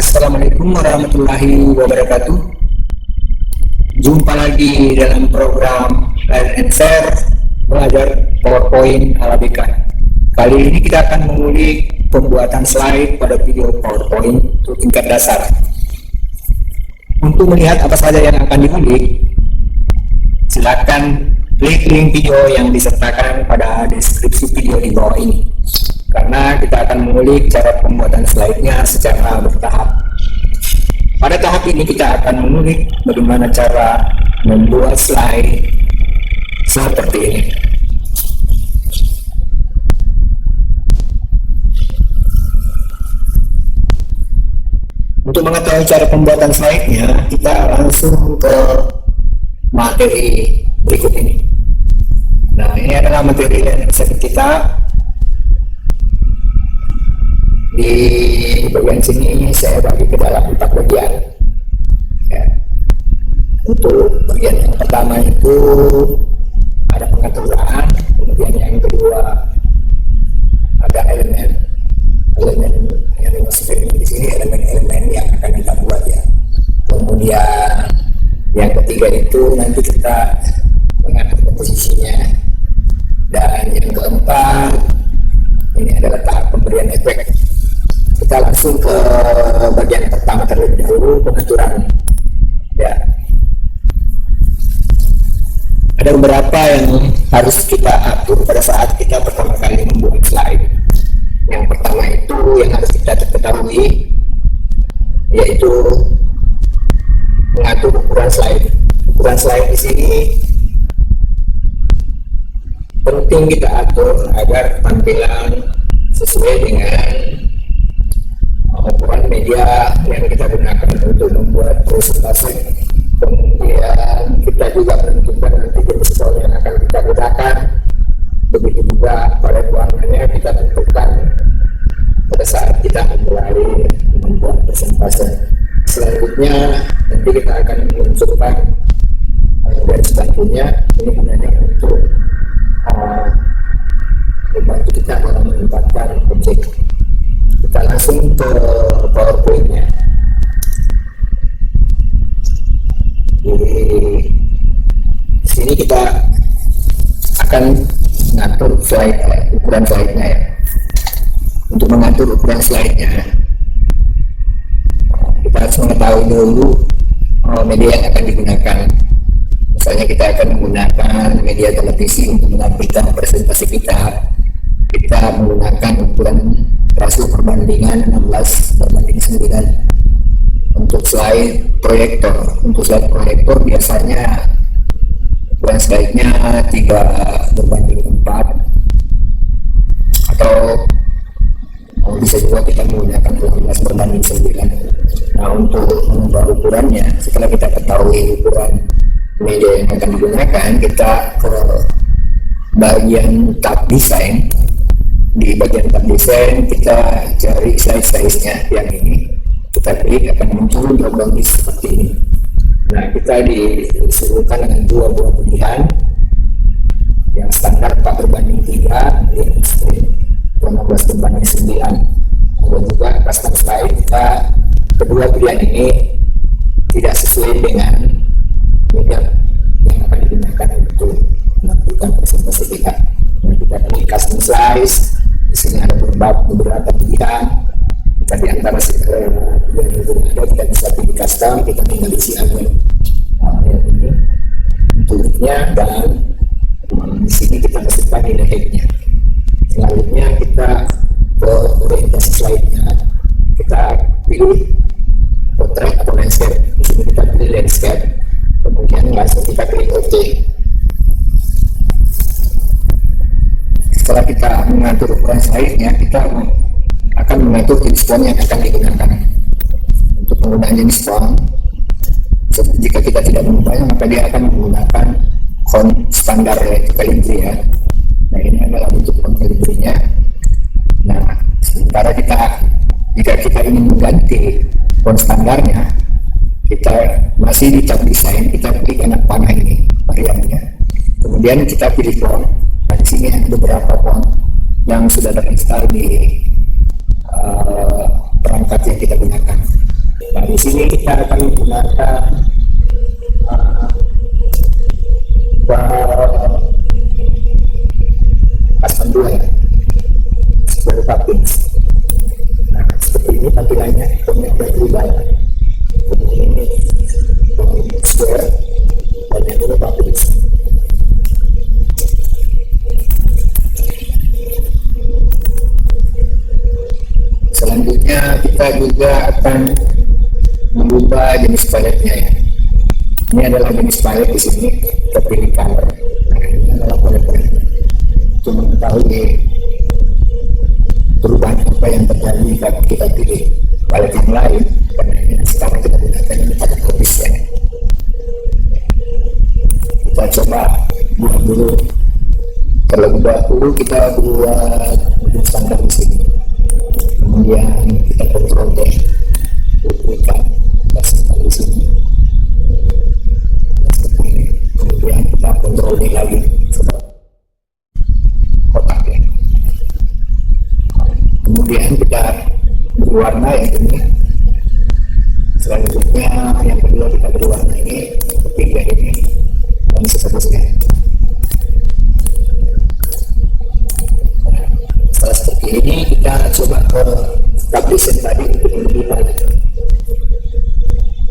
Assalamualaikum warahmatullahi wabarakatuh. Jumpa lagi dalam program Learn and Share belajar PowerPoint ala BK. Kali ini kita akan mengulik pembuatan slide pada video PowerPoint untuk tingkat dasar. Untuk melihat apa saja yang akan diulik, silakan klik link video yang disertakan pada deskripsi video di bawah ini. Karena kita akan mengulik cara pembuatan slide-nya secara bertahap. Pada tahap ini kita akan mengulik bagaimana cara membuat slide seperti ini. Untuk mengetahui cara pembuatan slide-nya, kita langsung ke materi berikut ini. Nah, ini adalah materi yang kita. Di bagian sini saya bagi ke dalam 4 bagian ya. Untuk bagian yang pertama itu ada pengaturan, kemudian yang kedua ada elemen yang dimaksudkan di sini, elemen-elemen yang akan kita buat ya. Kemudian yang ketiga itu nanti kita mengatur komposisinya, dan yang keempat ini adalah tahap pemberian efek. Kita langsung ke bagian pertama terlebih dahulu, pengaturan ya. Ada beberapa yang harus kita atur pada saat kita pertama kali membuat slide. Yang pertama itu yang harus kita ketahui yaitu mengatur ukuran slide. Ukuran slide di sini penting kita atur agar tampilan sesuai dengan ukuran media yang kita gunakan untuk membuat presentasi. Kemudian kita juga menentukan nanti jenis soal yang akan kita gunakan. Begitu juga pada ruangannya kita tentukan pada saat kita memulai membuat presentasi. Selanjutnya nanti kita akan menunjukkan garis bantunya. Ini gunanya untuk membantu kita dalam menempatkan objek. Kita langsung ke PowerPoint-nya. Di sini kita akan mengatur ukuran slide-nya ya. Untuk mengatur ukuran slide-nya, kita harus mengetahui dulu media yang akan digunakan. Misalnya kita akan menggunakan media televisi untuk menampilkan presentasi kita. Kita menggunakan ukuran rasio perbandingan 16:9. Untuk slide proyektor, biasanya ukuran slide-nya 3:4, atau bisa juga kita menggunakan 18:9. Nah, untuk mengubah ukurannya, setelah kita ketahui ukuran media yang akan digunakan, kita ke bagian tab desain. Di bagian tab desain kita cari slide size-nya yang ini, kita klik, akan muncul drop-down list seperti ini. Nah, kita disuruhkan dengan dua buah pilihan, yang standar 4:3, yang ekstrim 15:9. Dan juga custom slide, kita kedua pilihan ini tidak sesuai dengan media yang akan digunakan untuk menampilkan presentasi kita. Nah, kita pilih custom size. Di sini ada beberapa pilihan. Kita di antara pilihan itu ada, kita bisa pilih custom. Kita tinggal isi aja ini untuknya, dan di sini kita masukkan nilai headnya. Selanjutnya kita ke orientasi slide-nya. Kita pilih portrait atau landscape. Di sini kita pilih landscape. Kemudian langsung kita pilih OK. Setelah kita mengatur ukuran slide-nya, kita akan mengatur jenis font yang akan digunakan. Untuk penggunaan jenis font, jika kita tidak mengubahnya, maka dia akan menggunakan font standar, yaitu Calibri ya. Nah, ini adalah bentuk font Calibri-nya. Nah, sementara jika kita ingin mengganti font standarnya, kita masih di tab desain, kita klik anak panah ini variannya. Kemudian kita pilih font. Nah, di sini ada beberapa font yang sudah terinstall di perangkat yang kita gunakan. di sini kita akan menggunakan custom dua ya, square toppings. Nah, seperti ini tampilannya, ikonnya berubah. Ini square dan yang ini toppings. Selanjutnya kita juga akan mengubah jenis paletnya ya. Ini adalah jenis palet di sini, kita pilih color. Nah, ini adalah palet-palet. Untuk mengetahui perubahan apa yang terjadi kalau kita pilih palet yang lain, karena ini sekarang kita gunakan ini palet kopis ya. Kita coba buat dulu. Terlebih dahulu kita buat ujung standar di sini. Kemudian kita kontrol deh, bukan di sini. Kemudian kita kontrol D lagi kotak ya. Kemudian kita berwarna yang ini. Selanjutnya yang kedua kita berwarna ini, ketiga ini, dan seterusnya. Setelah seperti ini kita coba ke establishment tadi untuk lebih banyak.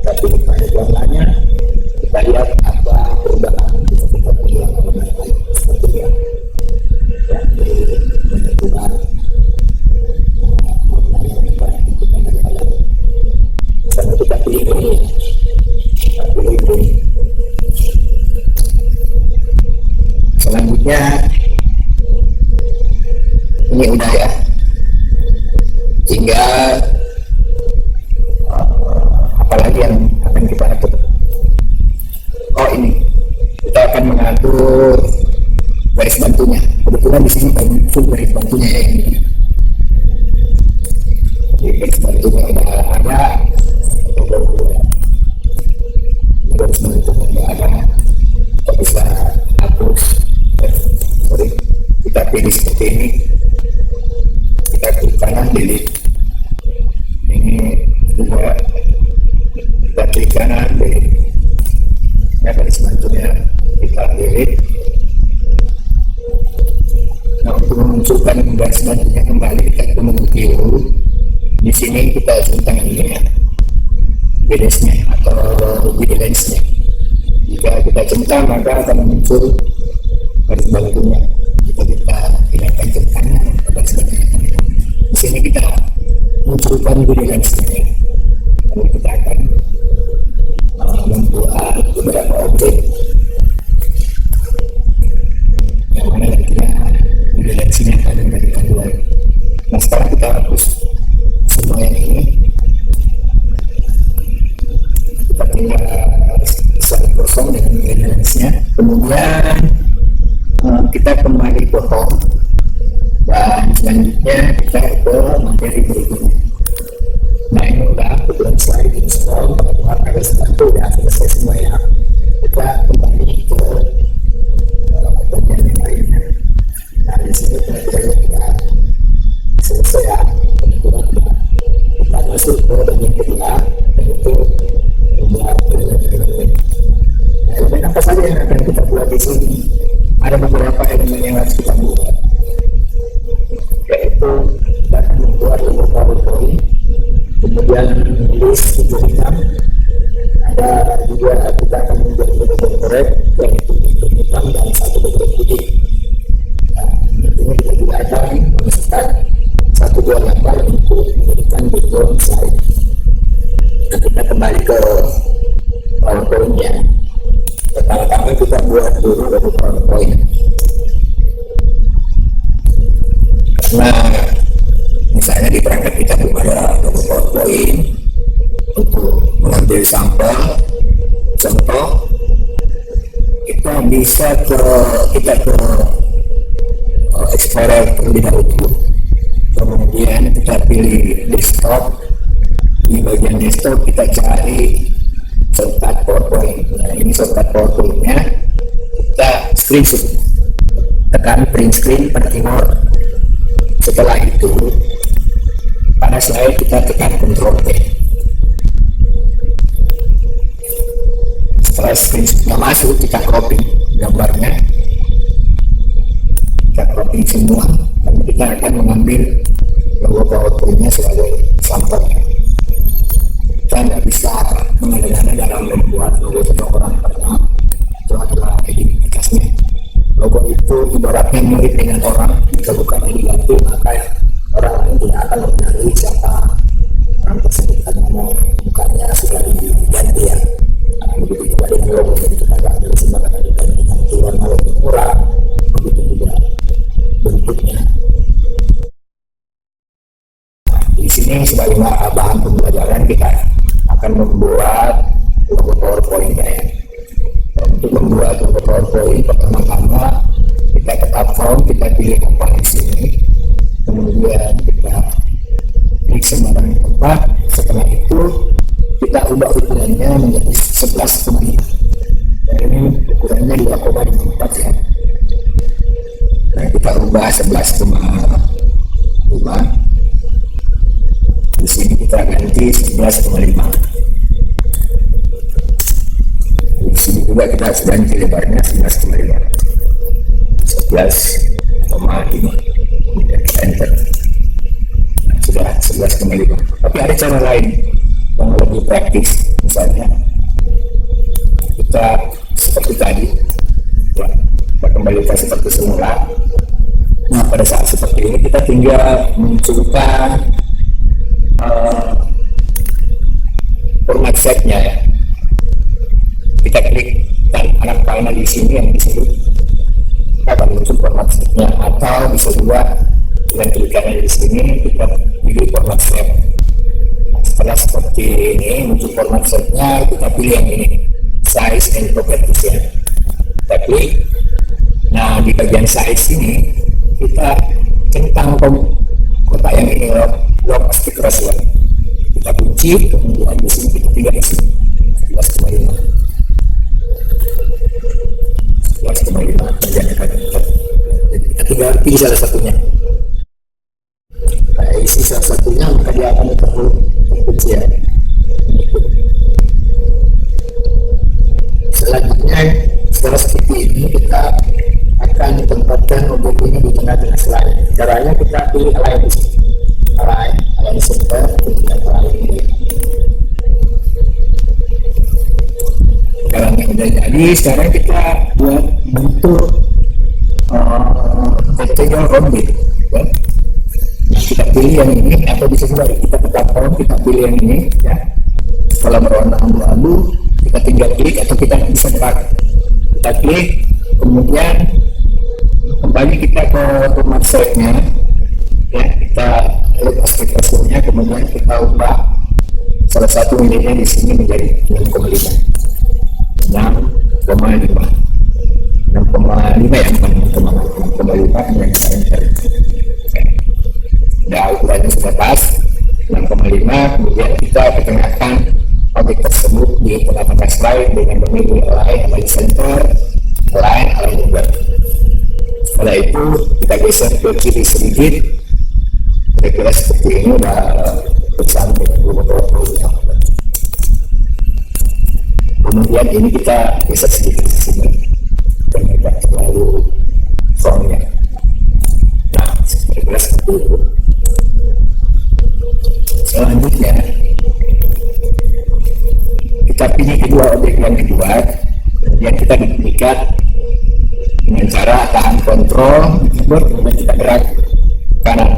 Kita pilih pada warnanya, kita lihat apa perubahan kita pilih yang warna lain seperti yang menentukan warna yang kita pilih. Misalnya kita pilih ini, kita pilih ini. Selanjutnya ini udah ya, tinggal apalagi yang akan kita atur. Oh, ini kita akan mengatur garis bantunya. Kebetulan di sini muncul garis bantunya ya, ini. Jadi garis bantunya udah ada, garis bantunya udah ada. Kita bisa hapus, kita pilih seperti ini. Kita klik kanan delete, ini juga kita klik kanan delete ya, garis bantunya kita delete. Nah, untuk memunculkan garis bantunya kembali kita ke menu view. Di sini kita centang ini ya, balance-nya atau balance-nya. Jika kita centang maka akan muncul garis bantunya. Jika kita pindahkan ke kanan garis bantunya. Di sini kita munculkan balance-nya. Lalu kita akan membuat beberapa objek yang mana nantinya balance-nya akan memberikan dua. Nah, sekarang kita hapus semua yang ini. Kita tinggal sel kosong dengan balance-nya. Kemudian kita kembali ke home dan selanjutnya kita ke materi berikutnya. Nah, ini udah kebetulan slide install, ada satu udah selesai semua ya. Kita kembali ke bagian yang lainnya. Nah, di sini penentuannya kita selesai ya. Penentuan kita masuk ke bagian kedua, yaitu membuat elemen-elemen. Nah, elemen apa saja yang akan kita buat di sini? Ada beberapa elemen yang harus kita buat, yaitu kita akan membuat logo PowerPoint, kemudian list hitam. Ada juga kita akan membuat logo corporate, yaitu hitam dan satu logo putih. Nah, ini kita juga akan memasukkan satu dua gambar untuk memberikan background slide. Dan kita kembali ke PowerPoint-nya. Pertama-tama kita buat dulu logo PowerPoint. Karena misalnya di perangkat kita belum ada logo PowerPoint, untuk mengambil sampel contoh kita bisa ke Explorer terlebih dahulu. Kemudian kita pilih desktop. Di bagian desktop kita cari shortcut PowerPoint. Nah, ini shortcut PowerPoint-nya. Kita screenshot, tekan print screen pada keyboard. Setelah itu pada slide kita tekan Ctrl T. Setelah screenshotnya masuk, kita cropping gambarnya, kita cropping semua, dan kita akan mengambil logo PowerPoint-nya sebagai sampel. Kita nggak bisa mengada-ngada dalam membuat logo orang karena itu adalah identitasnya. Logo itu ibaratnya mirip dengan orang, jika bukannya diganti maka orang lain tidak akan mengenali siapa orang tersebut karena bukannya sudah diganti ya. Begitu juga dengan logo itu agak ada sebagai diganti warna logo orang, begitu juga bentuknya. Di sini sebagai bahan pembelajaran kita akan membuat logo PowerPoint-nya ya. Untuk membuat logo PowerPoint pertama-tama kita ke platform, kita pilih apa di sini, kemudian kita klik sembarang tempat. Setelah itu kita ubah ukurannya menjadi 11,5. Ini ukurannya 2,54 ya. Nah, kita ubah 11,5. Di sini kita ganti 11,5. Di sini juga kita ganti lebarnya 11,5. 11,5. Kemudian kita enter. Nah, sudah 11,5. Tapi ada cara lain yang lebih praktis. Misalnya kita seperti tadi ya, kita kembalikan seperti semula. Nah, pada saat seperti ini kita tinggal munculkan format setnya ya. Kita klik anak panel di sini yang disebut akan muncul format setnya, atau bisa juga dengan klikannya di sini kita pilih format set. Setelah seperti ini muncul format setnya, kita pilih yang ini, size and properties ya. Kita klik. Nah, di bagian size ini kita centang kotak yang ini lock stick ratio. Kita kunci, kemudian di sini kita tinggal isi 11,5. 11,5 jadi kita tinggal pilih salah satunya. Nah, isi salah satunya maka dia akan terkunci ya. Selanjutnya setelah seperti ini kita akan tempatkan objek ini di tengah-tengah slide. Caranya kita pilih align di sini, align center, kemudian align ini. Kalau yang sudah jadi, sekarang kita buat bentuk rectangle rounded ya. Nah, kita pilih yang ini, atau bisa juga kita ke platform, kita pilih yang ini ya. Setelah berwarna abu-abu, kita tinggal klik, atau kita bisa drag. Kita klik, kemudian kembali kita ke format setnya ya, kita lihat aspek hasilnya, kemudian kita ubah salah satu nilainya di sini menjadi 6,5 ya, 6,5 yang kita enter. Nah, ukurannya sudah pas 6,5. Kemudian kita ketengahkan objek tersebut di tengah-tengah slide dengan memilih align center, align lebar. Setelah itu kita geser ke kiri sedikit, kira-kira seperti ini udah bersama dengan logo PowerPoint. Kemudian ini kita geser sedikit ke sini, dan tidak terlalu frontnya. Nah, kira-kira seperti itu. Selanjutnya kita pilih kedua objek yang dibuat, kemudian kita duplikat dengan cara tahan kontrol keyboard, kemudian kita gerak kanan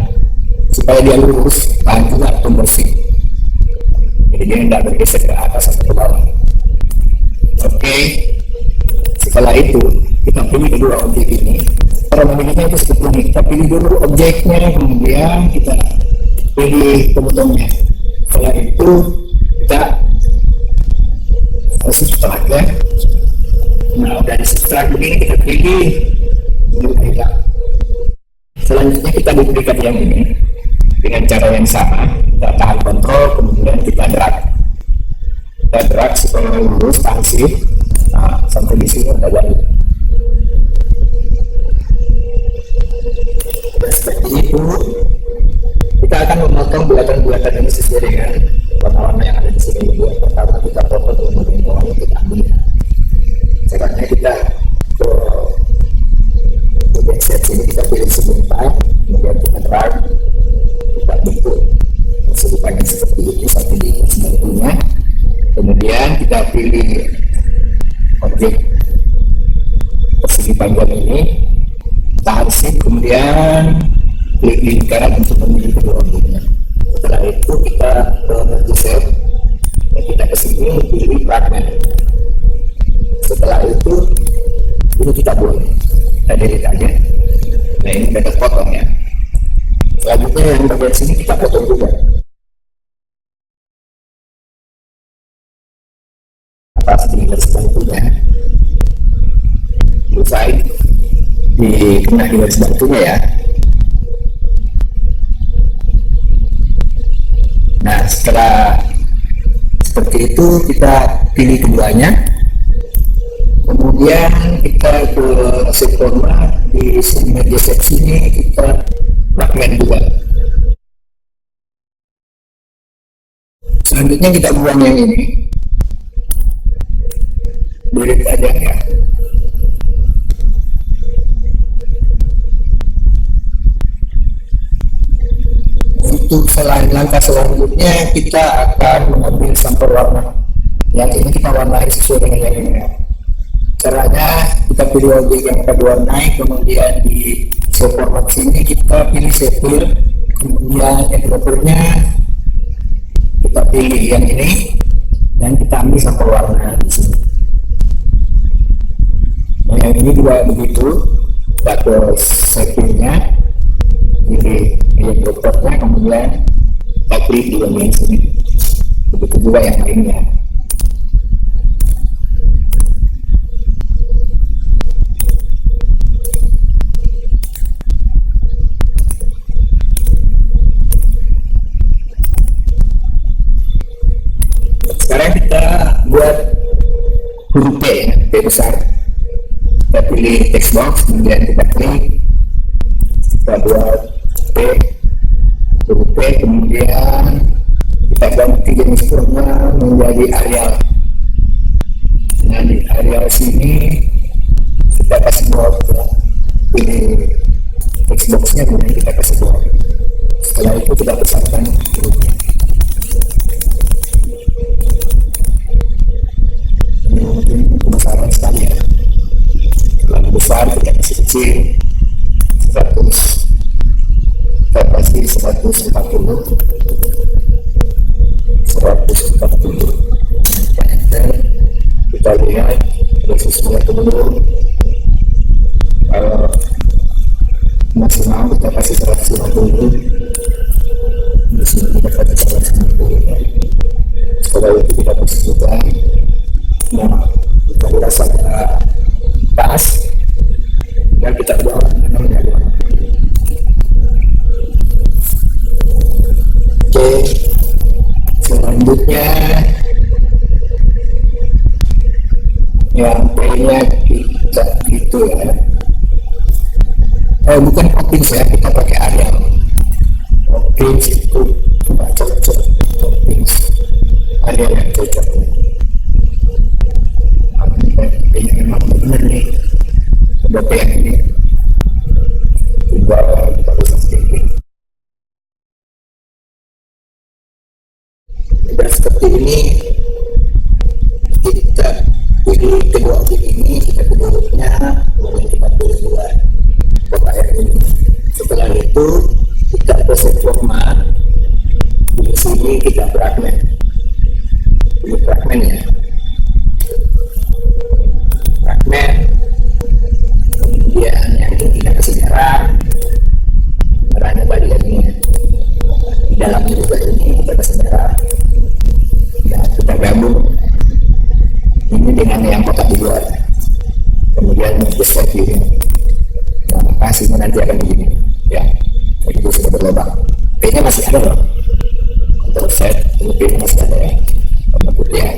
supaya dia lurus, tahan juga tombol shift, jadi dia tidak bergeser ke atas atau ke bawah. Oke, setelah itu kita pilih kedua objek ini. Cara memilihnya itu seperti ini, kita pilih dulu objeknya, kemudian kita pilih potongnya. Setelah itu kita subtract ya. Nah, dari subtract begini kita pilih duplikat. Selanjutnya kita duplikat yang ini dengan cara yang sama. Kita tahan kontrol, kemudian kita drag. Kita drag supaya lurus, tahan shift. Nah, sampai di sini udah jadi. Dan seperti itu kita akan memotong bulatan-bulatan ini sesuai dengan warna-warna yang ada di sini. Pertama kita potong, kemudian bawahnya kita ambil. Caranya kita ke bagian set ini kita pilih sebentar, kemudian kita drag, kita bentuk serupanya seperti ini sampai di sebelumnya. Kemudian kita pilih objek persegi panjang ini, tahan shift, kemudian klik lingkaran untuk memilih kedua objeknya. Setelah itu kita multi-set, kita kesini pilih fragment. Setelah itu ini kita buang, kita delete aja. Nah ini method potong ya. Selanjutnya yang bagian sini kita potong juga. Atas di garis bantunya, selesai dikena di garis bantunya ya. Nah setelah seperti itu kita pilih keduanya, kemudian kita ke set format, di media set sini kita fragment juga. Selanjutnya kita buang yang ini, delete aja ya. Untuk langkah selanjutnya kita akan mengambil sampel warna. Yang ini kita warnai sesuai dengan yang ini. Caranya kita pilih objek yang kita warnai, kemudian di shape format sini kita pilih sepil, kemudian eyedroppernya kita pilih yang ini dan kita ambil sampel warna di sini. Nah, yang ini juga begitu, kita ke sepilnya, pilih eyedroppernya, kemudian kita klik di bagian sini. Begitu juga yang lainnya. Sekarang kita buat huruf P ya, P besar. Kita pilih text box, kemudian kita klik, kita buat P, huruf P, kemudian kita ganti jenis formnya menjadi Arial. Nah di Arial sini kita kasih box ya. Pilih text boxnya, kemudian kita kasih box. Setelah itu kita besarkan hurufnya. Kebesaran sekali ya, terlalu besar kita kasih kecil, 100, kita kasih 140, 140, kita lihat posisinya turun. Kalau maksimal kita kasih 150, di sini kita kasih 150. Setelah itu kita posisikan. Nah, kita rasa pas dan kita buang menjadi warna. Oke, selanjutnya yang P-nya kita gitu ya. Bukan Opins ya, kita pakai Arial. Opins itu tidak cocok. Opins Arial yang cocok. Ini memang benar nih, ada yang ini tinggal kita bisa sedikit. Dan seperti ini kita pilih kedua objek ini, kita pilih hurufnya, kemudian kita pilih dua kota air ini. Setelah itu kita proses format, di sini kita fragment, pilih fragment ya. Kemudian yang ini kita kasih merahnya bagian ini, di dalamnya juga ini kita kasih merah. Nah kita gabung ini dengan yang kotak di luar, kemudian geser kiri. Nah hasilnya nanti akan begini ya, begitu sudah berlubang. P nya masih ada loh, Ctrl Z, ini P nya masih ada ya, warna putih ya.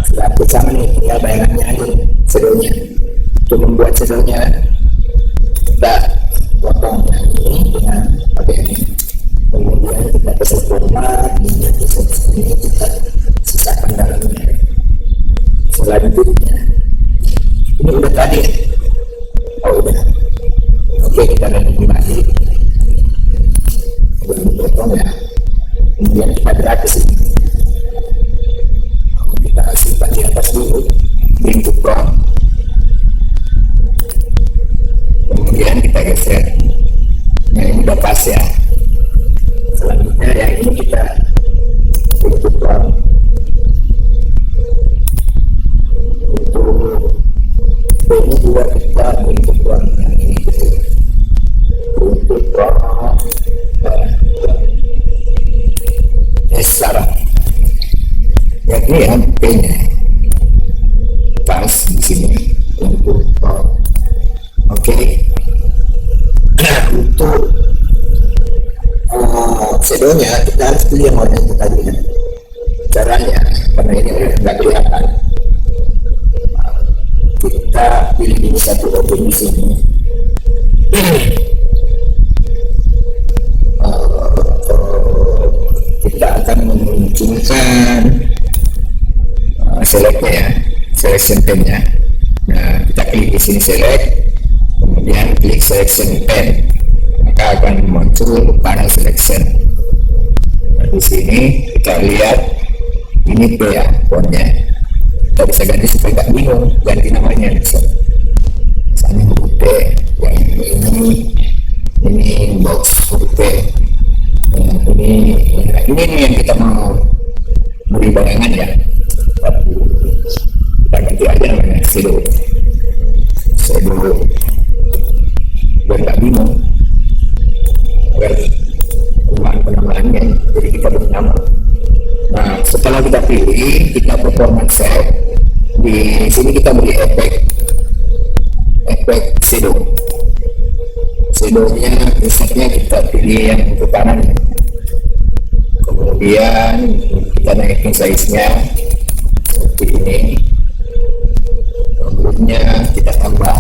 Setelah bersama nih, tinggal bayangannya nih, sedonya. Untuk membuat sedonya, kita potong yang ini dengan pakai ini. Kemudian kita kasih format, ini kita sisakan dalamnya. selanjutnya ini udah tadi ya. Oh udah. Oke, kita lanjut lagi. Potong ya. Kemudian kita gerak ke sini. Kita simpan di atas dulu. Bentuk front. Kemudian kita geser. Nah ini udah pas ya. Selanjutnya yang ini kita bentuk front. Untuk ini juga kita bentuk front. Nah ini bentuk front. Sekarang ya ini ya P-nya pas di sini untuk oke. Untuk shadownya kita harus pilih yang warna itu tadi ya. Caranya karena ini nggak kelihatan, kita pilih ini satu objek di sini. Kita akan memunculkan selectnya ya, selection pen-nya. Nah, kita klik di sini select, kemudian klik selection pen, maka akan muncul panel selection. Nah, di sini kita lihat ini P ya, fontnya. Kita bisa ganti supaya nggak bingung, ganti namanya bisa. Misalnya huruf P, yang ini box huruf P. Ini yang kita mau beri bayangan ya, tapi kita ganti aja namanya shadow biar nggak bingung, biar penamaannya jadi kita beri nama. Nah setelah kita pilih, kita performance set, di sini kita beri efek shadownya presetnya kita pilih yang ke kanan. Kemudian kita naikin size-nya seperti ini. Kemudian kita tambah.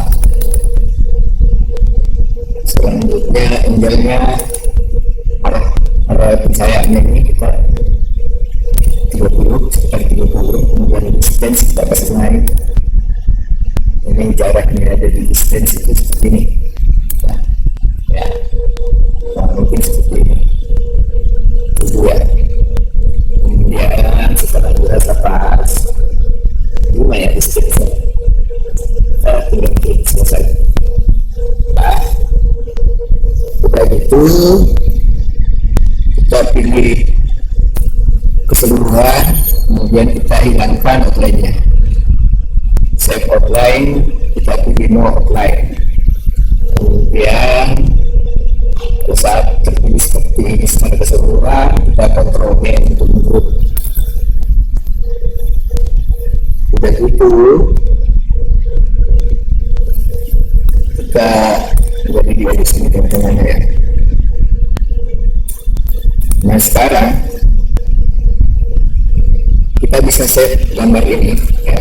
Selanjutnya angle-nya arah pencahayaannya ini kita 30 sekitar 30. Kemudian distance kita kasih naik. Ini jaraknya ada di distance itu seperti ini. Ya. Nah, mungkin seperti ini. Ya. Kemudian setelah dirasa pas, lumayan di sini kita tinggal klik selesai. Nah, udah gitu kita pilih keseluruhan, kemudian kita hilangkan outline-nya. Save outline, kita pilih no outline. Kemudian saat terpilih seperti ini secara keseluruhan, kita kontrol V untuk menggunakan. Udah gitu kita jadi dia di sini teman-teman ya. Nah sekarang kita bisa save gambar ini ya.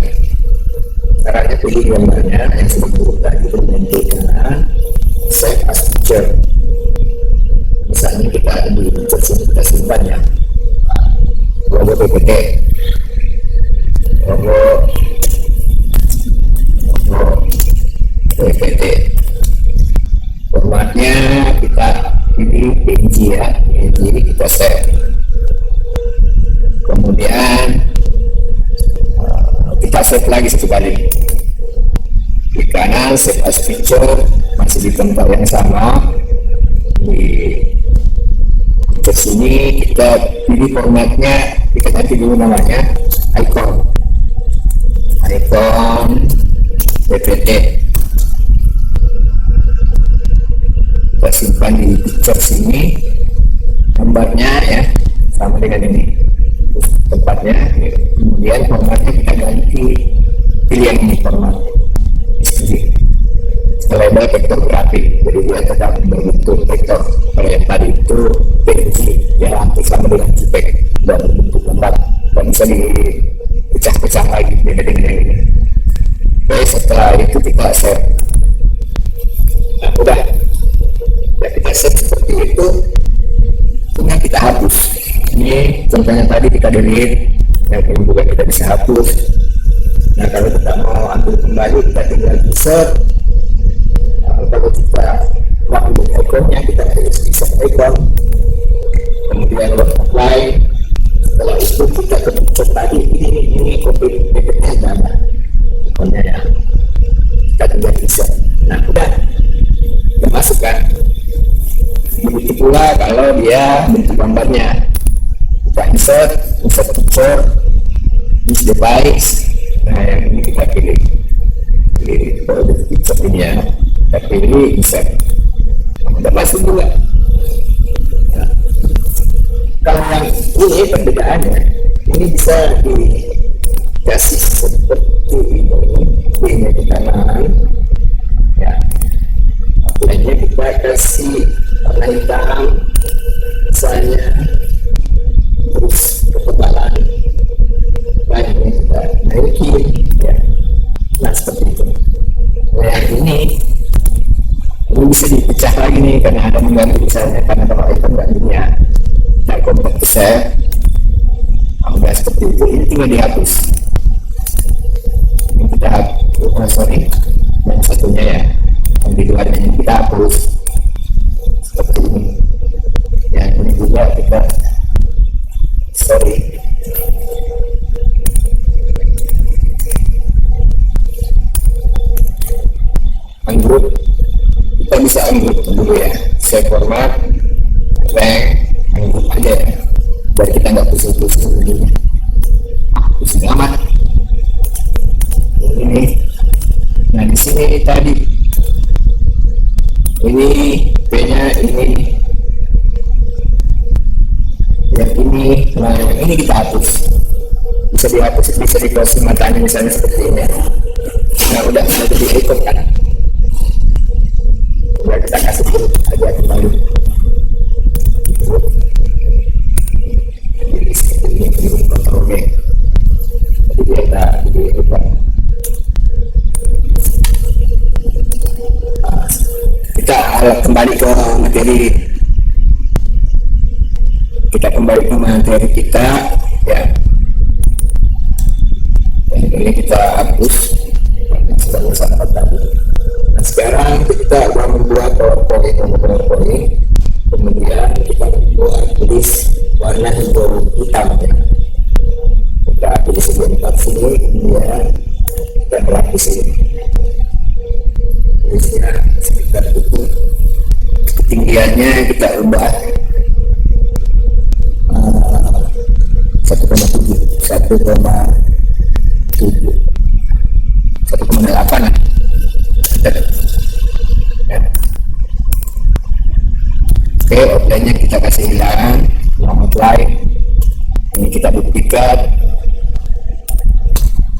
Caranya pilih gambarnya yang sudah buruk tadi, kemudian save as picture. Misalnya kita ada di picture sini, kita simpan ya logo PPT, logo PPT, formatnya kita pilih PNG ya, jadi kita save. Kemudian kita save lagi satu kali, klik kanan save as picture, masih di tempat yang sama. Di sini kita pilih formatnya, kita ganti dulu namanya icon PPT, kita simpan di picture sini gambarnya ya, sama dengan ini tempatnya. Kemudian formatnya kita ganti, pilih yang ini format label vektor grafik, jadi dia tetap berbentuk vektor. Kalau yang tadi itu PNG ya, hampir sama dengan JPEG dan berbentuk gambar, dan bisa dipecah-pecah lagi beda dengan yang ini. Oke, setelah itu kita save. Nah udah ya, kita save seperti itu. Kemudian kita hapus. Ini contohnya tadi kita delete, yang ini juga kita bisa hapus. Nah kalau kita mau ambil kembali, kita tinggal insert. Kalau kita ambil ikonnya, kita insert icon, kemudian apply. Setelah itu kita ketuk tadi ini copy package-nya sudah ada ikonnya ya, kita tinggal insert. Nah udah masuk kan. Begitu pula kalau dia bentuk gambarnya, kita insert picture, use device. Nah yang ini kita pilih kode picture ini ya, kita pilih insert. Udah masuk juga. Nah, kalau yang ini perbedaannya, ini bisa dikasih seperti ini ke kanan ya, lainnya kita kasih warna hitam misalnya, terus ketebalan lainnya kita naikin ya. Nah seperti itu. Nah yang ini bisa dipecah lagi nih karena ada mengganggu, misalnya karena kalau item ganggunya tak kompak ke saya. Udah seperti itu, ini tinggal dihapus. Ini kita hapus, sorry, yang satunya ya, yang di luarnya ini kita hapus seperti ini. Yang ini juga kita sorry. Ungroup, kita bisa ungroup dulu ya, save format, rank, ungroup aja ya, biar kita nggak pusing-pusing begini, pusing amat. Ini, nah di sini tadi, ini P-nya ini, yang ini, nah yang ini kita hapus, bisa dihapus, bisa di-closing matanya misalnya seperti ini. Nah udah jadi ikut kan. Ya kita kasih dulu aja kembali. Jadi seperti ini kontrol G. Jadi kita ikut. Kita kembali ke materi. Kita kembali ke materi kita ya. Dan ini kita hapus. Sudah bersama tadi. Nah sekarang kita akan membuat PowerPoint, kemudian kita membuat list warna hijau hitam ya. Kita pilih sebentar sini, kemudian kita drag di sini. Listnya sekitar itu, ketinggiannya kita ubah 1,8 ya. Oke, outline-nya kita kasih hilang, outline ini kita duplikat,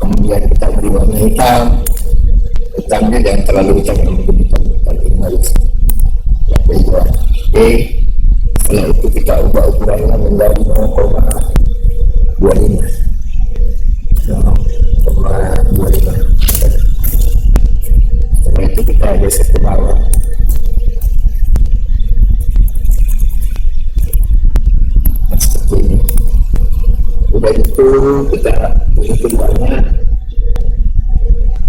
kemudian kita beri warna hitam, hitamnya jangan terlalu hitam, oke. Setelah itu kita ubah ukurannya menjadi 0,25. Setelah itu kita geser ke bawah. Seperti ini. Udah itu kita pilih keduanya,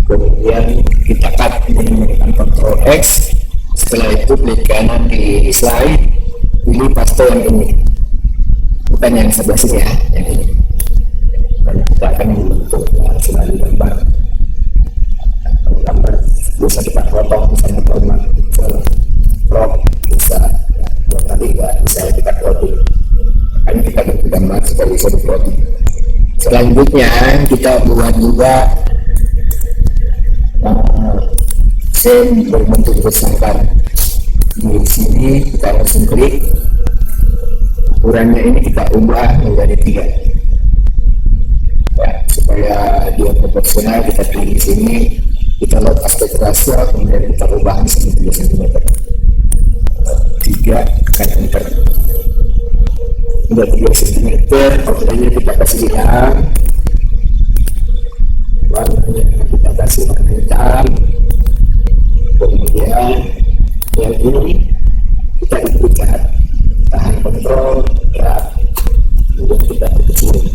kemudian kita cut dengan Ctrl X. Setelah itu klik kanan di slide, pilih paste yang ini, bukan yang sebelah sini ya, yang ini. Karena kita akan membentuk selalu gambar bisa kita potong, misalnya format crop bisa buat tadi nggak bisa kita copy, makanya kita bentuk gambar supaya bisa di copy. Selanjutnya kita buat juga scene berbentuk bersangkar. Di sini kita langsung klik, ukurannya ini kita ubah menjadi 3 ya, supaya dia proporsional. Kita pilih di sini, kita load aspect ratio, kemudian kita ubah menjadi 3 cm. 3 kan enter, udah 3 cm. Outline-nya kita kasih hilang, warnanya kita kasih warna hitam, kemudian yang ini kita duplikat, tahan kontrol ya, kemudian kita kecilin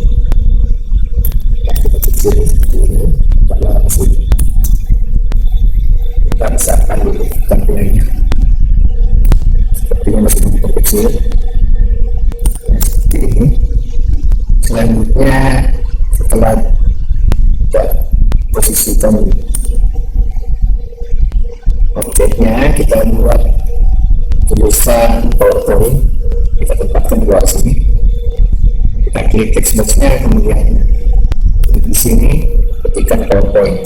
ya, kita kecilin seperti ini, kita sini. Selanjutnya setelah kita posisikan objeknya, kita buat tulisan PowerPoint, kita tempatkan di bawah sini. Kita klik text box-nya, kemudian di sini ketikkan PowerPoint.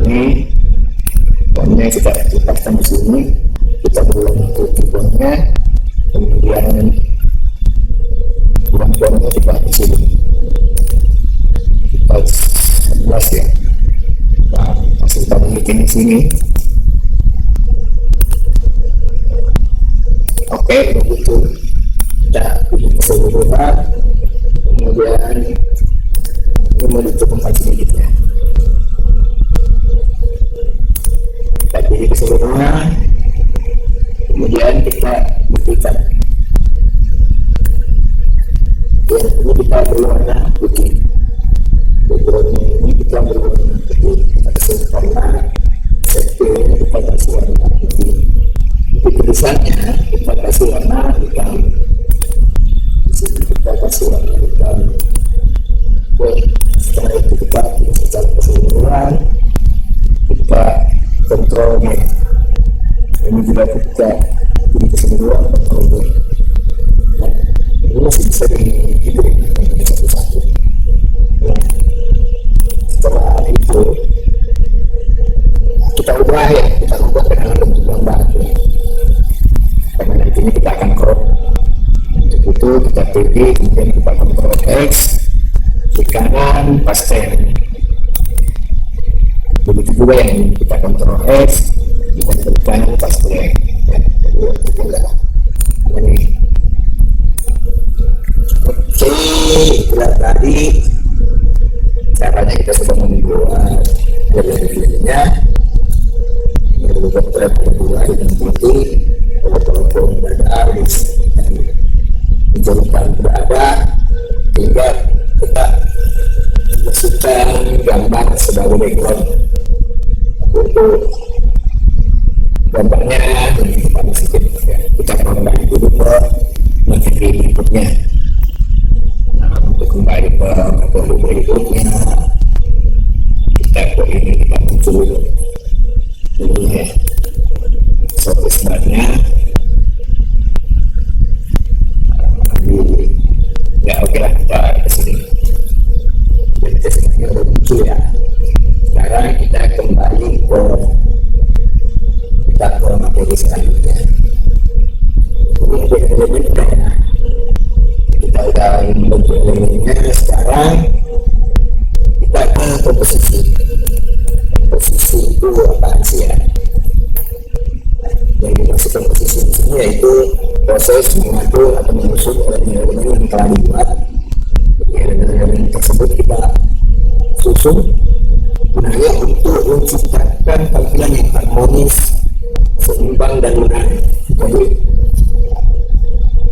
Ini fontnya kita tempatkan di sini. Kita berulang untuk fontnya, kemudian fontnya kita di sini. Kita 11 ya. Nah, masih kita bikin di sini. Oke, begitu. Kita bikin keseluruhan, kemudian ini mau ditemukan sedikitnya. Kita pilih keseluruhan, kemudian kita buktikan. Ya, ini kita berwarna putih. Backgroundnya ini kita berwarna putih. Kita kasih warna setting, kita kasih warna putih. Untuk tulisannya kita kasih warna hitam. Di sini kita kasih warna hitam. Oke, setelah itu kita pilih secara keseluruhan. Kita kontrol G. Ini juga kita pilih keseluruhan, kontrol G. Nah, ini masih bisa dihidupkan satu-satu. Nah, setelah itu kita ubah ya, kita ubah ke dalam bentuk gambar ya. Karena nantinya kita akan crop. Untuk itu kita pilih, kemudian kita kontrol X, di kanan pastel. Begitu juga yang ini kita kontrol X, kita di kanan pastel. Ya, itulah ini. Oke, itulah tadi caranya kita sudah membuat filenya. Ini beberapa kedua yang putih, beberapa berada dijadikan berada hingga kita masukkan gambar sebagai background. Untuk gambarnya kita masukin ya, kita kembali dulu ke materi berikutnya. Nah, untuk kembali ke materi berikutnya, kita ke ini, kita muncul dulu ya source bar-nya. Ya oke lah, kita ke sini. Jadi semuanya udah muncul ya. Sekarang kita kembali ke materi selanjutnya. Ini elemen udah ya. Kita udah membentuk elemennya. Sekarang kita ke komposisi. Komposisi itu apaan sih ya? Yang dimaksud komposisi di sini yaitu proses mengatur atau menyusun elemen-elemen yang telah dibuat. Jadi elemen-elemen tersebut kita susun gunanya untuk menciptakan tampilan yang harmonis, seimbang dan menarik. Jadi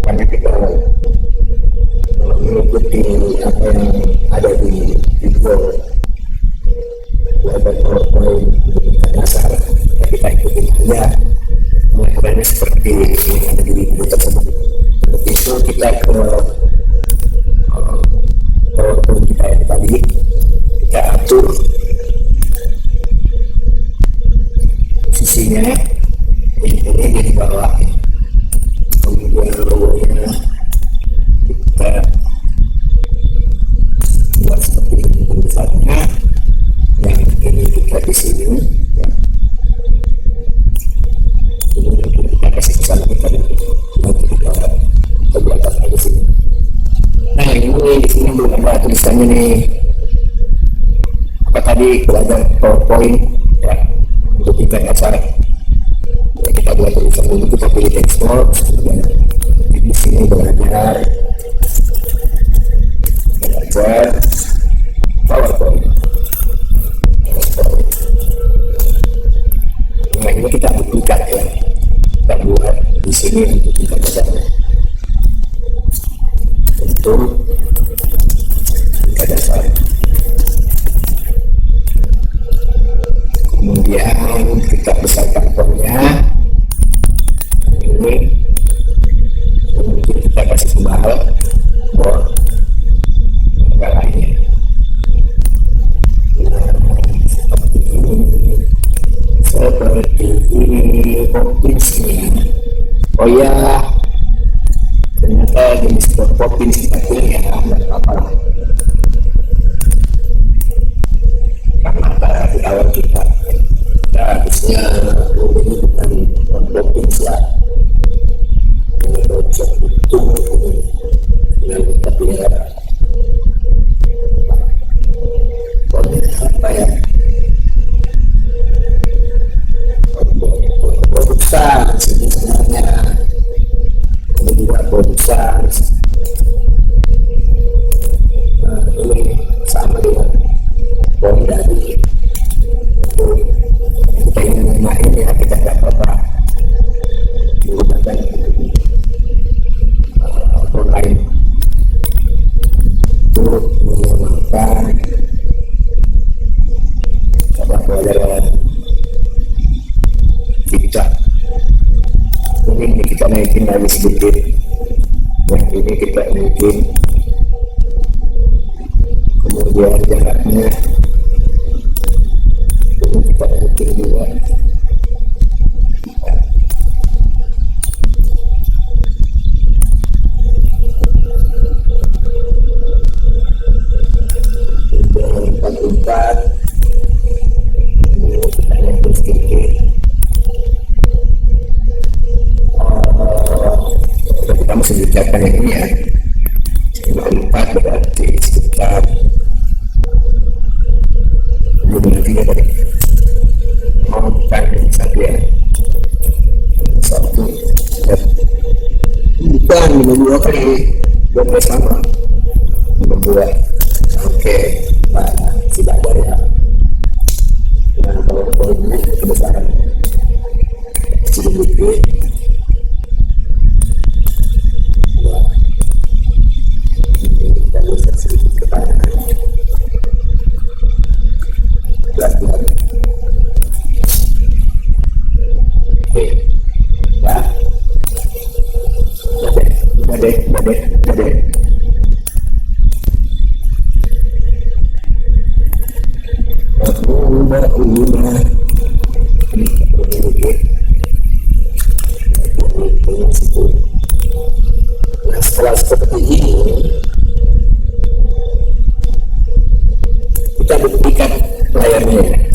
pada kita mengikuti apa yang ada di video web PowerPoint untuk dasar, kita ikuti saja pengakuannya seperti yang ada di video tersebut. Untuk itu kita ke PowerPoint kita yang tadi, kita atur posisinya, ini di bawah, kemudian logonya kita buat seperti ini tulisannya, yang ini kita di sini ya. Ini kita kasih kesana kita nanti kita buat di sini. Nah ini di sini belum ada tulisannya nih. Apa tadi belajar PowerPoint ya, untuk kita acara ya, kita buat tulisan dulu, kita pilih text box, kemudian di sini belajar PowerPoint. Nah ini kita duplikat ya, kita buat di sini untuk kita belajar untuk kita dasar. Kemudian kita besarkan fontnya, provinsinya. Oh ya, ternyata jenis provinsi kecil ya nggak apa-apa lah. Karena di awal kita harusnya ini bukan provinsi ya, ini project itu yang kita punya apa ya, produksi sebenarnya ini juga produksi. Ini sama dengan poin dari kita ingin main ya, kita nggak apa-apa menggunakan online untuk mengamalkan pelajaran kita. Mungkin kita naikin lagi sedikit, yang ini kita naikin, kemudian jaraknya ini kita naikin juga. Empat kita naikin sedikit. Kita mesti bicarakan yang ini ya. 4 berarti sekitar 53 tadi. Bukan satu ya. Satu. Bukan 52 kali 12 sama. 52. Oke. Nah, tidak ada ya. Nah, kalau poinnya kebesaran sedikit. Setelah seperti ini kita buktikan layarnya.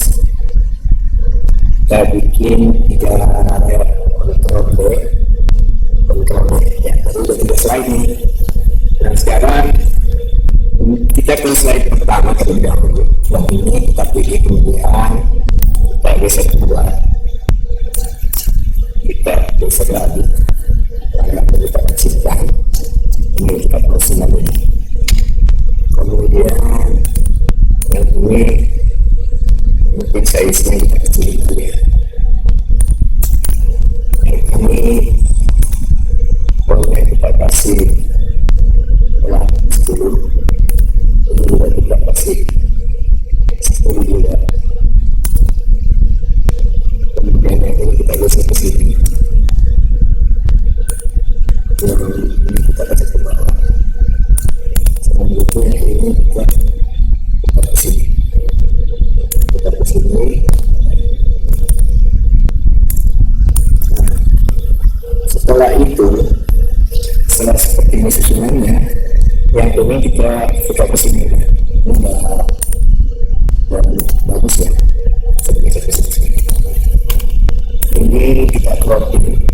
Kita bikin 3 layar kontrol B, ya, tadi udah 3 slide nih. Dan sekarang kita ke slide pertama terlebih dahulu. Yang ini kita pilih, kemudian kita geser kedua, kita geser lagi, lalu kita simpan. Ini kita closing lagi. Kemudian yang ini mungkin size-nya kita kecilin dulu ya. Ini poinnya kita kasih 10. Ini juga kita kasih 10 juga. Kemudian yang ini kita geser ke sini. Yang ini kita kasih ke bawah. Selanjutnya yang ini kita ke sini. Kita ke sini. Nah, setelah itu, setelah seperti ini susunannya, yang ini kita ke sini. Ini bagus ya. Ini kita cropping.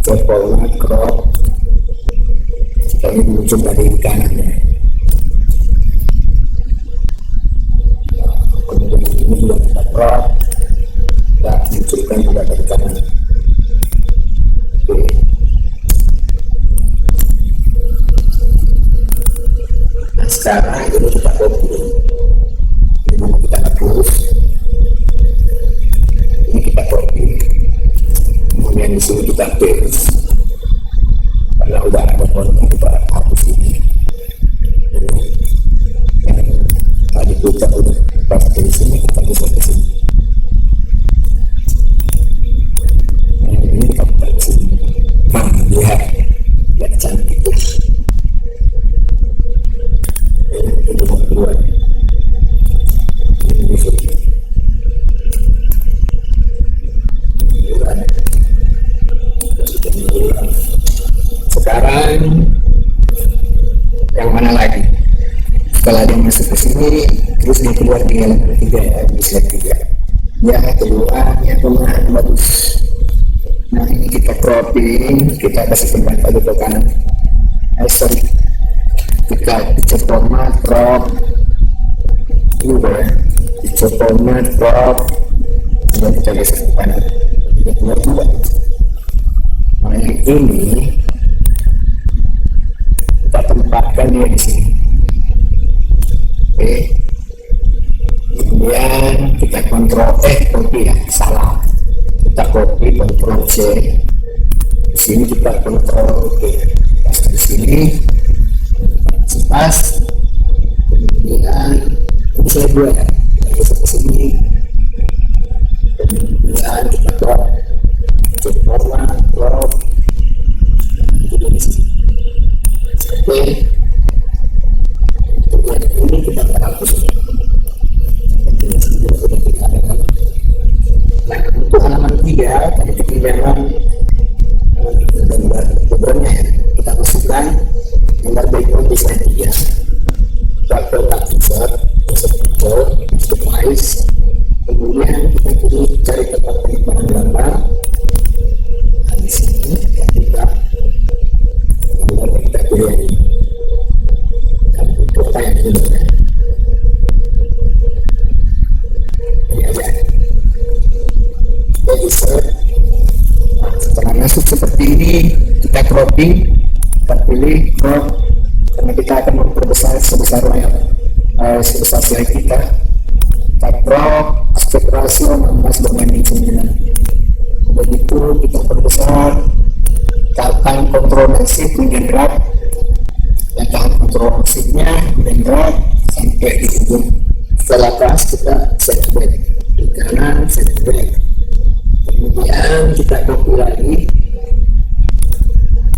Contohnya crop. Ini muncul dari kanannya. Kemudian ini juga kita crop. Kita munculkan juga dari kanan. Oke. Nah, sekarang ini kita copy. Ini kita hapus. Ini kita copy. Kemudian di sini kita paste. Karena udah ada konten, kita hapus ini. Yang tadi kita udah paste di sini, kita bisa ke sini. Nah, ini kita buka di sini. Nah, lihat cantik tuh. Ini mau keluar. Ini di sini. masuk ke sini, terus dia keluar di halaman 3 ya, di slide 3. Ya, keluarnya kemana bagus. Nah, ini kita cropping, kita kasih tempat pada ke kanan. Sorry, kita picture format, crop, ini ya, picture format, crop, dan kita geser ke kanan. Kita keluar juga. Nah, ini kita tempatkan dia di sini. Oke, kemudian kita copy ya, salah, kita copy, Ctrl C, di sini kita Ctrl V, pas di sini pas, kemudian ini saya buat ya, kita ke sini, kemudian kita crop, format, crop, di sini. Oke, kemudian ini kita hapus. Nah, untuk halaman 3 tadi ketinggalan gambar backgroundnya ya, kita masukkan gambar background di slide 3. Kita ke insert, customize, kemudian kita pilih cari tempat penyimpanan gambar. Nah, di sini ya, kita gambar yang kita pilih ini. Dan untuk apa yang ini ya? Ini aja. Insert. Nah, setelah masuk seperti ini, kita cropping, kita pilih crop, karena kita akan memperbesar sebesar layar, sebesar slide kita. Kita crop, aspect ratio 16:9. Begitu kita perbesar, tekan Ctrl dan Shift dan drag, tekan Ctrl Shift-nya dan drag sampai di ujung. Setelah pas kita set back, di kanan set back. Kemudian kita copy lagi,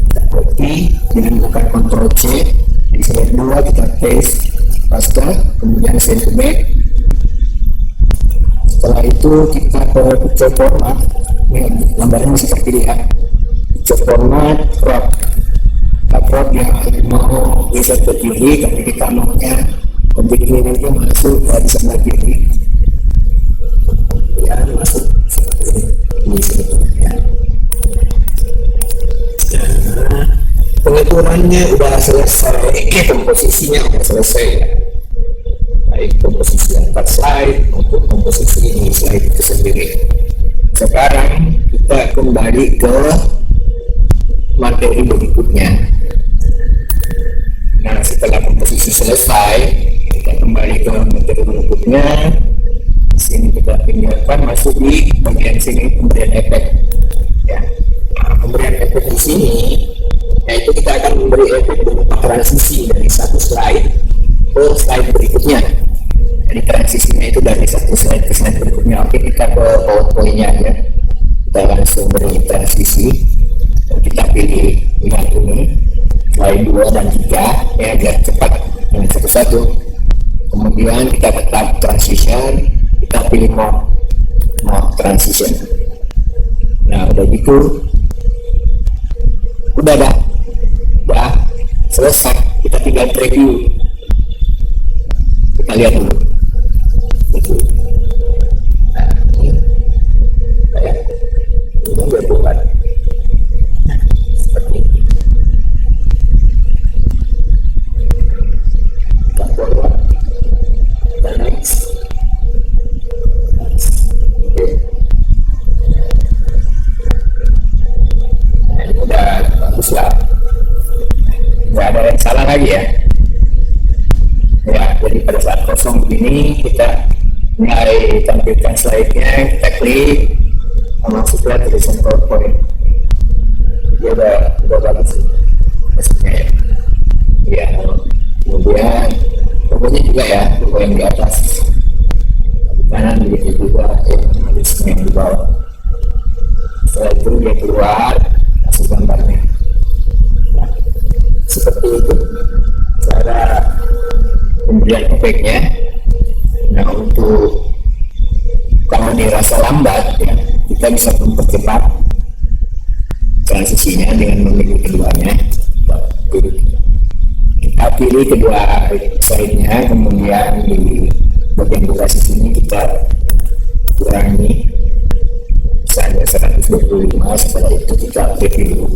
kita copy dengan menggunakan Ctrl C, di slide 2 kita paste, kemudian send back. Setelah itu kita ke picture format, ini gambarnya masih seperti ini ya, picture format, crop, kita crop yang mau bisa ke kiri, tapi kita maunya objek ini nanti masuk dari sebelah kiri, kemudian masuk seperti ini. Ini sebetulnya ya. Nah, pengaturannya udah selesai, komposisinya udah selesai ya, baik komposisi 4 slide maupun komposisi ini slide itu sendiri. Sekarang kita kembali ke materi berikutnya. Nah, setelah komposisi selesai, kita kembali ke materi berikutnya. Sini kita tinggalkan, masuk di bagian sini pemberian efek ya. Nah, pemberian efek di sini yaitu kita akan memberi efek berupa transisi dari satu slide ke slide berikutnya. Jadi transisinya itu dari satu slide ke slide berikutnya. Oke, kita ke PowerPoint-nya aja, kita langsung beri transisi dan kita pilih yang ini slide 2 dan 3 ya, biar cepat dengan satu-satu. Kemudian kita tetap transition, kita pilih mode transition. Nah, udah gitu, udah selesai. Kita tinggal preview, kita lihat dulu itu. Nah, ini kayak ini udah buat seperti ini. Kita forward dan next. Nah, ini udah bagus lah, nggak ada yang salah lagi ya. Ya, jadi pada saat kosong ini kita mulai tampilkan slide-nya, kita klik, masuklah tulisan PowerPoint. Dia udah bagus sih maksudnya ya. Ya, kemudian logonya juga ya, logo yang di atas, di kanan begitu juga yang di bawah. Setelah itu dia keluar, kasih gambarnya. Nah, seperti itu cara pemberian efeknya. Nah, untuk kalau dirasa lambat ya, kita bisa mempercepat transisinya dengan memilih keduanya. Kita akhiri kedua slide-nya, kemudian di bagian durasi sini kita kurangi misalnya 125, setelah itu kita review.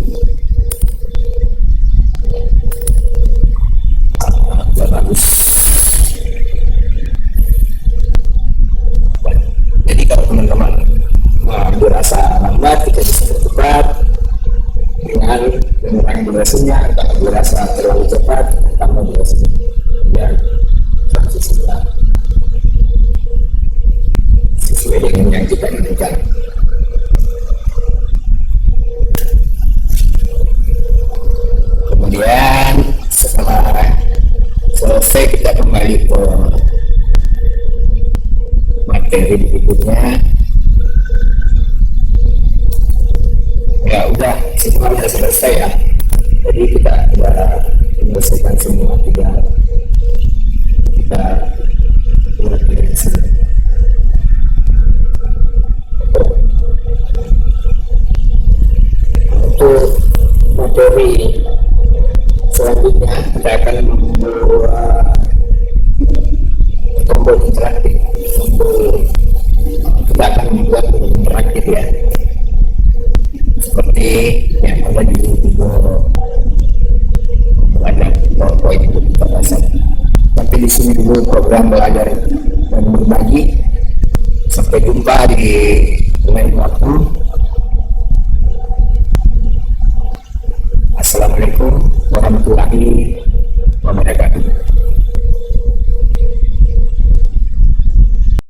Bagus. Jadi kalau teman-teman dirasa lambat, kita bisa cepat dengan mengurangi durasinya. Kalau dirasa terlalu cepat, tambah durasinya biar sesuai dengan yang kita inginkan. Kemudian setelah selesai, kita kembali ke materi berikutnya. Ya udah, semuanya selesai ya. Jadi kita sudah menyelesaikan semua, tinggal kita buat dari sini. Untuk materi selanjutnya kita akan membuat tombol interaktif. Kita akan membuat tombol interaktif ya, seperti yang ada di video belajar PowerPoint itu kita pasang. Tapi di sini dulu program belajar dan berbagi. Sampai jumpa di lain waktu. Assalamualaikum warahmatullahi wabarakatuh.